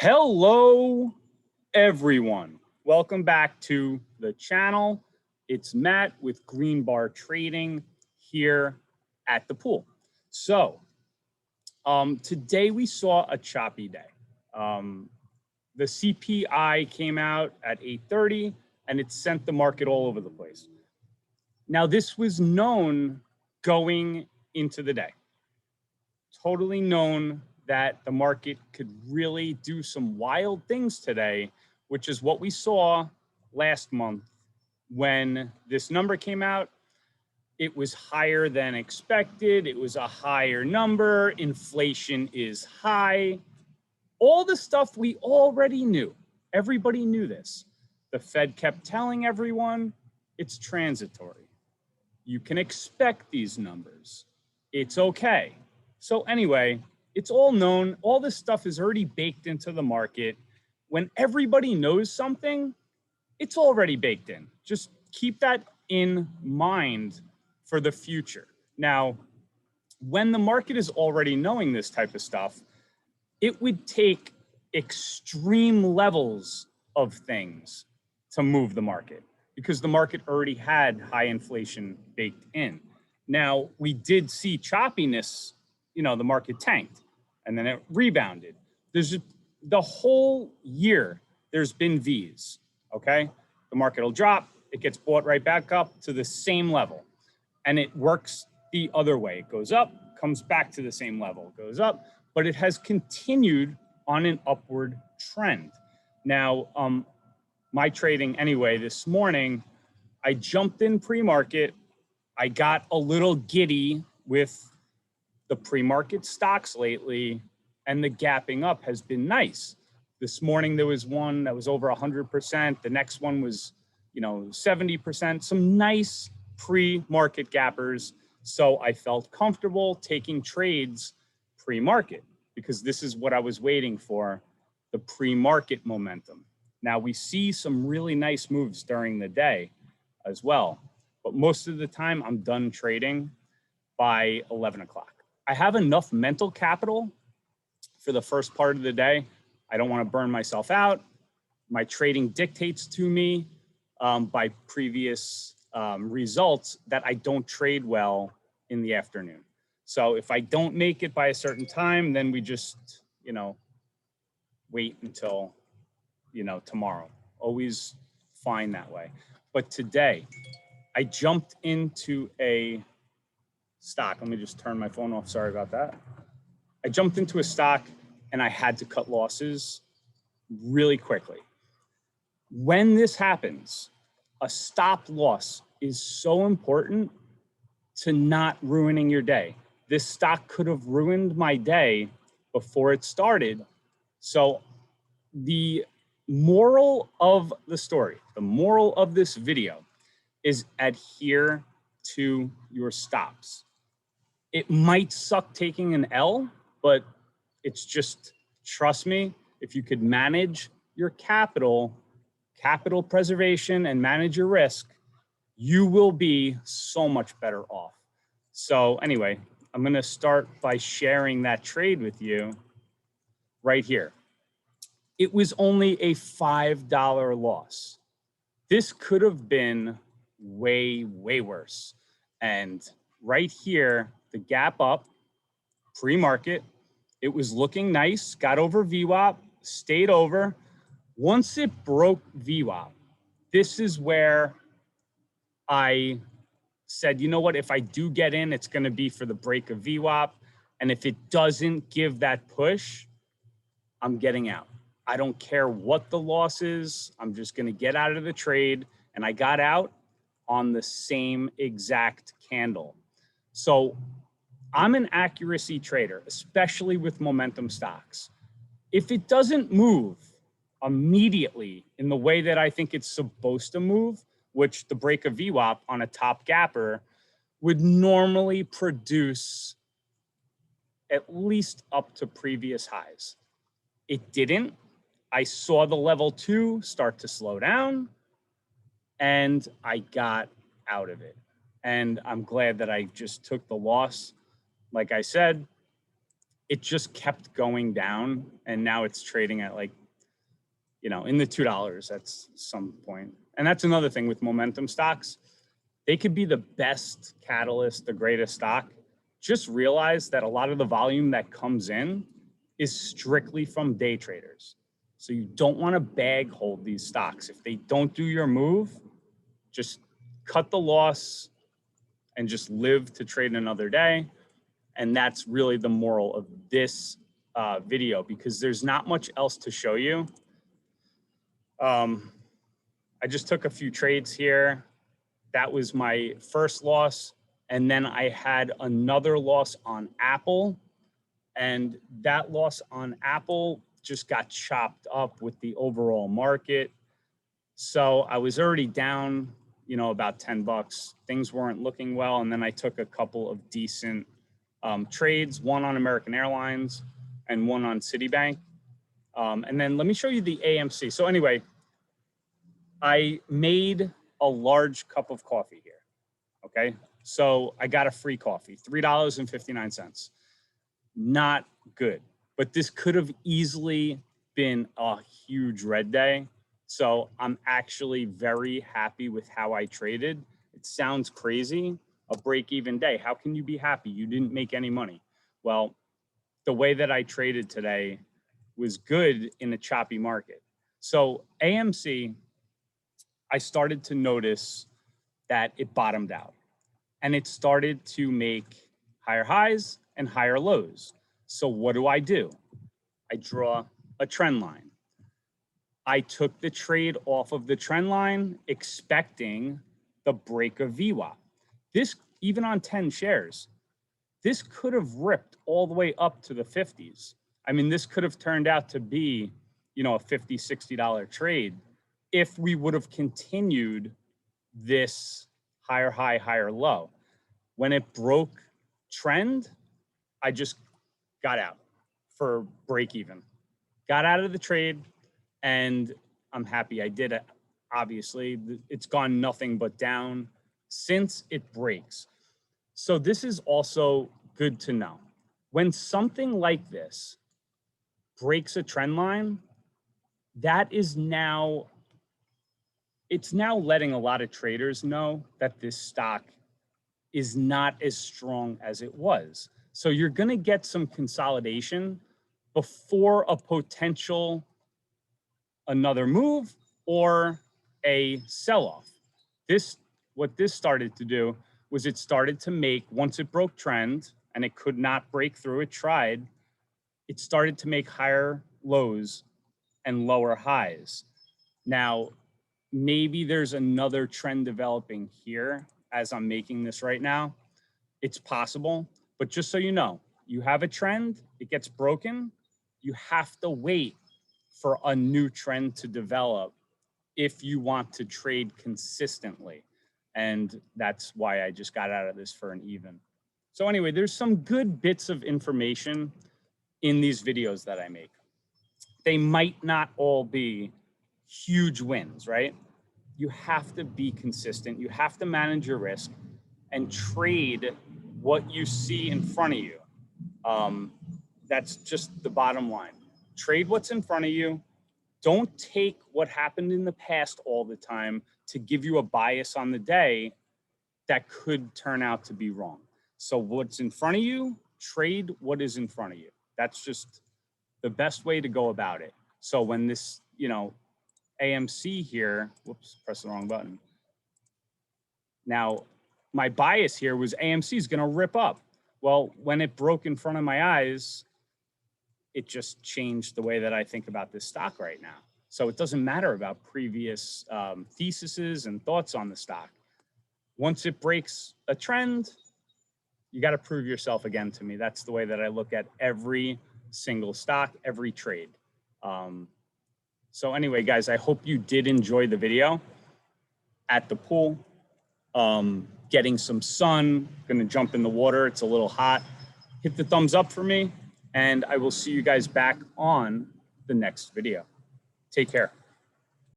Hello, everyone. Welcome back to the channel. It's Matt with Green Bar Trading here at the pool. So today we saw a choppy day. The CPI came out at 8:30 and it sent the market all over the place. Now, this was known going into the day. Totally known that the market could really do some wild things today, which is what we saw last month when this number came out. It was higher than expected. It was a higher number. Inflation is high. All the stuff we already knew. Everybody knew this. The Fed kept telling everyone it's transitory. You can expect these numbers. It's okay. So anyway, it's all known. All this stuff is already baked into the market. When everybody knows something, it's already baked in. Just keep that in mind for the future. Now, when the market is already knowing this type of stuff, it would take extreme levels of things to move the market because the market already had high inflation baked in. Now, we did see choppiness, the market tanked and then it rebounded. The whole year, there's been V's, okay? The market will drop, it gets bought right back up to the same level. And it works the other way. It goes up, comes back to the same level, goes up, but it has continued on an upward trend. Now, my trading anyway, this morning, I jumped in pre-market. I got a little giddy with the pre-market stocks lately, and the gapping up has been nice. This morning, there was one that was over 100%. The next one was, 70%, some nice pre-market gappers. So I felt comfortable taking trades pre-market because this is what I was waiting for, the pre-market momentum. Now we see some really nice moves during the day as well, but most of the time I'm done trading by 11 o'clock. I have enough mental capital for the first part of the day. I don't want to burn myself out. My trading dictates to me by previous results that I don't trade well in the afternoon. So if I don't make it by a certain time, then we just, wait until, tomorrow. Always fine that way. But today, I jumped into a stock. Let me just turn my phone off. Sorry about that. I jumped into a stock and I had to cut losses really quickly. When this happens, a stop loss is so important to not ruining your day. This stock could have ruined my day before it started. So the moral of the story, the moral of this video is adhere to your stops. It might suck taking an L, but it's just, trust me, if you could manage your capital preservation and manage your risk, you will be so much better off. So anyway, I'm going to start by sharing that trade with you right here. It was only a $5 loss. This could have been way, way worse. And right here, the gap up, pre-market, it was looking nice, got over VWAP, stayed over. Once it broke VWAP, this is where I said, you know what, if I do get in, it's going to be for the break of VWAP. And if it doesn't give that push, I'm getting out. I don't care what the loss is. I'm just going to get out of the trade. And I got out on the same exact candle. So I'm an accuracy trader, especially with momentum stocks. If it doesn't move immediately in the way that I think it's supposed to move, which the break of VWAP on a top gapper would normally produce at least up to previous highs. It didn't. I saw the level 2 start to slow down and I got out of it. And I'm glad that I just took the loss. Like I said, it just kept going down, and now it's trading at like, you know, in the $2 at some point. And that's another thing with momentum stocks. They could be the best catalyst, the greatest stock. Just realize that a lot of the volume that comes in is strictly from day traders. So you don't want to bag hold these stocks. If they don't do your move, just cut the loss and just live to trade another day. And that's really the moral of this video, because there's not much else to show you. I just took a few trades here. That was my first loss. And then I had another loss on Apple. And that loss on Apple just got chopped up with the overall market. So I was already down, you know, about 10 bucks. Things weren't looking well. And then I took a couple of decent trades, one on American Airlines and one on Citibank. And then let me show you the AMC. So anyway, I made a large cup of coffee here, okay? So I got a free coffee, $3.59. Not good, but this could have easily been a huge red day. So I'm actually very happy with how I traded. It sounds crazy, a break-even day. How can you be happy? You didn't make any money. Well, the way that I traded today was good in a choppy market. So AMC, I started to notice that it bottomed out and it started to make higher highs and higher lows. So what do? I draw a trend line. I took the trade off of the trend line, expecting the break of VWAP. This, even on 10 shares, this could have ripped all the way up to the 50s. I mean, this could have turned out to be, you know, a $50, $60 trade if we would have continued this higher high, higher low. When it broke trend, I just got out for break even. Got out of the trade, and I'm happy I did it. Obviously, it's gone nothing but down since it breaks. So this is also good to know. When something like this breaks a trend line, that is now, it's now letting a lot of traders know that this stock is not as strong as it was. So you're going to get some consolidation before a potential another move or a sell-off. What this started to do was it started to make, once it broke trend and it could not break through, it tried, it started to make higher lows and lower highs. Now, maybe there's another trend developing here as I'm making this right now. It's possible, but just so you know, you have a trend, it gets broken, you have to wait for a new trend to develop if you want to trade consistently. And that's why I just got out of this for an even. So anyway, there's some good bits of information in these videos that I make. They might not all be huge wins, right? You have to be consistent. You have to manage your risk and trade what you see in front of you. That's just the bottom line. Trade what's in front of you. Don't take what happened in the past all the time to give you a bias on the day that could turn out to be wrong. So what's in front of you, trade what is in front of you. That's just the best way to go about it. So when this, you know, AMC here, whoops, press the wrong button. Now, my bias here was AMC is going to rip up. Well, when it broke in front of my eyes, it just changed the way that I think about this stock right now. So it doesn't matter about previous theses and thoughts on the stock. Once it breaks a trend, you got to prove yourself again to me. That's the way that I look at every single stock, every trade. So anyway, guys, I hope you did enjoy the video at the pool. Getting some sun, gonna jump in the water. It's a little hot. Hit the thumbs up for me, and I will see you guys back on the next video. Take care.